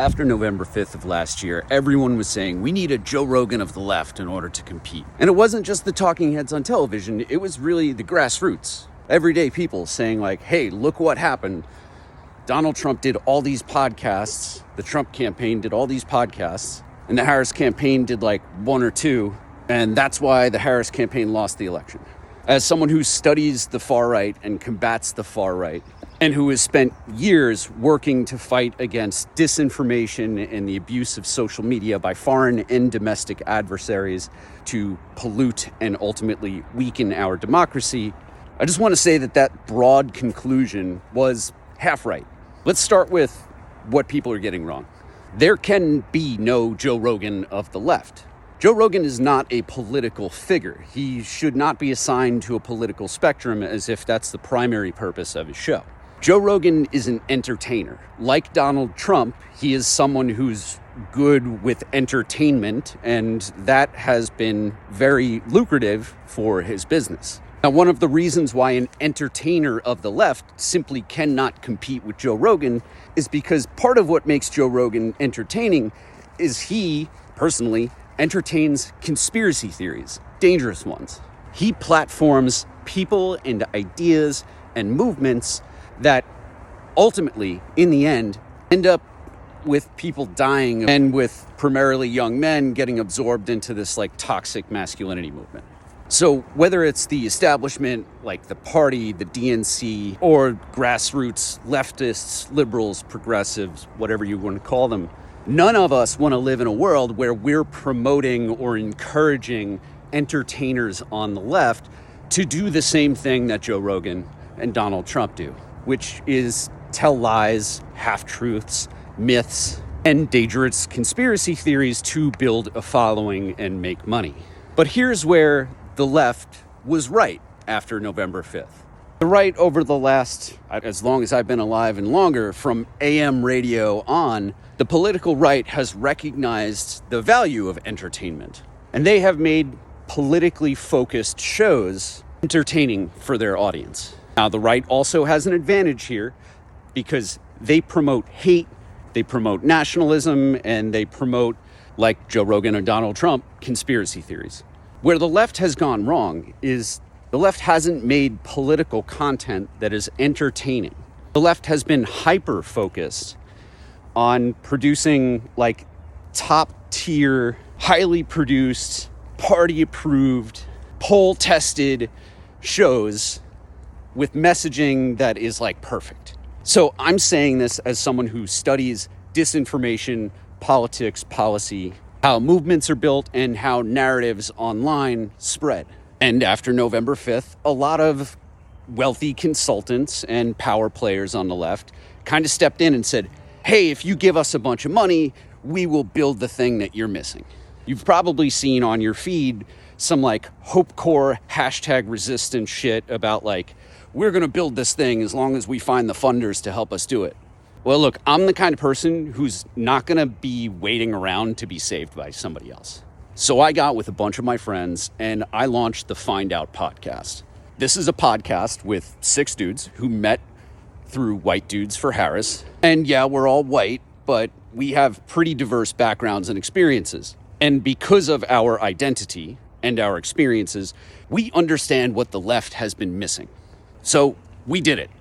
After November 5th of last year, everyone was saying we need a Joe Rogan of the left in order to compete. And it wasn't just the talking heads on television, it was really the grassroots. Everyday people saying like, hey, look what happened. Donald Trump did all these podcasts, the Trump campaign did all these podcasts, and the Harris campaign did like one or two, and that's why the Harris campaign lost the election. As someone who studies the far right and combats the far right, and who has spent years working to fight against disinformation and the abuse of social media by foreign and domestic adversaries to pollute and ultimately weaken our democracy, I just want to say that broad conclusion was half right. Let's start with what people are getting wrong. There can be no Joe Rogan of the left. Joe Rogan is not a political figure. He should not be assigned to a political spectrum as if that's the primary purpose of his show. Joe Rogan is an entertainer. Like Donald Trump, he is someone who's good with entertainment, and that has been very lucrative for his business. Now, one of the reasons why an entertainer of the left simply cannot compete with Joe Rogan is because part of what makes Joe Rogan entertaining is he, personally, entertains conspiracy theories, dangerous ones. He platforms people and ideas and movements that ultimately, in the end up with people dying and with primarily young men getting absorbed into this like toxic masculinity movement. So whether it's the establishment, like the party, the DNC, or grassroots, leftists, liberals, progressives, whatever you want to call them, none of us want to live in a world where we're promoting or encouraging entertainers on the left to do the same thing that Joe Rogan and Donald Trump do, which is tell lies, half-truths, myths, and dangerous conspiracy theories to build a following and make money. But here's where the left was right after November 5th. The right over the last, as long as I've been alive and longer, from AM radio on, the political right has recognized the value of entertainment. And they have made politically focused shows entertaining for their audience. Now, the right also has an advantage here because they promote hate, they promote nationalism, and they promote, like Joe Rogan or Donald Trump, conspiracy theories. Where the left has gone wrong is the left hasn't made political content that is entertaining. The left has been hyper-focused on producing like top-tier, highly produced, party-approved, poll-tested shows with messaging that is like perfect. So I'm saying this as someone who studies disinformation, politics, policy, how movements are built, and how narratives online spread. And after November 5th, a lot of wealthy consultants and power players on the left kind of stepped in and said, hey, if you give us a bunch of money, we will build the thing that you're missing. You've probably seen on your feed some like hopecore #resistance shit about like, we're going to build this thing as long as we find the funders to help us do it. Well, look, I'm the kind of person who's not going to be waiting around to be saved by somebody else. So I got with a bunch of my friends and I launched the Find Out podcast. This is a podcast with 6 dudes who met through White Dudes for Harris. And yeah, we're all white, but we have pretty diverse backgrounds and experiences. And because of our identity and our experiences, we understand what the left has been missing. So we did it.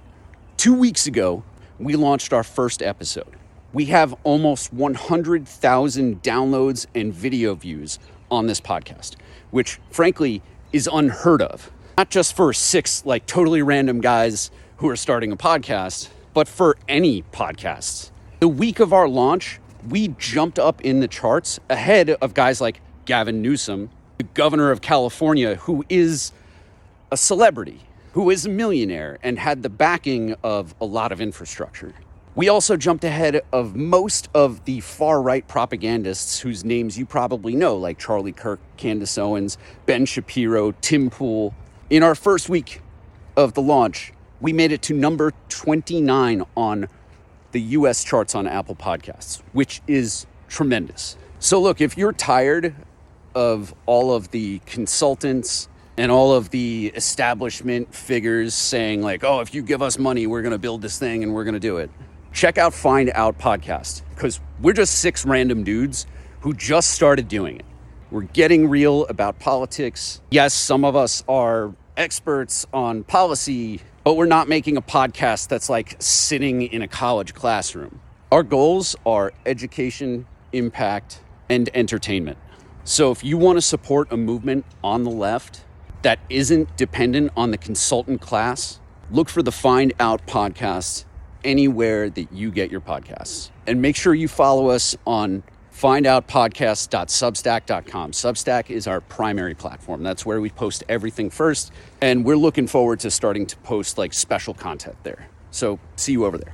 2 weeks ago, we launched our first episode. We have almost 100,000 downloads and video views on this podcast, which frankly is unheard of. Not just for 6 like totally random guys who are starting a podcast, but for any podcasts. The week of our launch, we jumped up in the charts ahead of guys like Gavin Newsom, the governor of California, who is a celebrity, who is a millionaire and had the backing of a lot of infrastructure. We also jumped ahead of most of the far-right propagandists whose names you probably know, like Charlie Kirk, Candace Owens, Ben Shapiro, Tim Pool. In our first week of the launch, we made it to number 29 on the US charts on Apple Podcasts, which is tremendous. So look, if you're tired of all of the consultants and all of the establishment figures saying like, oh, if you give us money, we're going to build this thing and we're going to do it. check out Find Out Podcast, because we're just 6 random dudes who just started doing it. We're getting real about politics. Yes, some of us are experts on policy, but we're not making a podcast that's like sitting in a college classroom. Our goals are education, impact, and entertainment. So if you want to support a movement on the left that isn't dependent on the consultant class, look for the Find Out Podcast anywhere that you get your podcasts. And make sure you follow us on findoutpodcast.substack.com. Substack is our primary platform. That's where we post everything first. And we're looking forward to starting to post like special content there. So see you over there.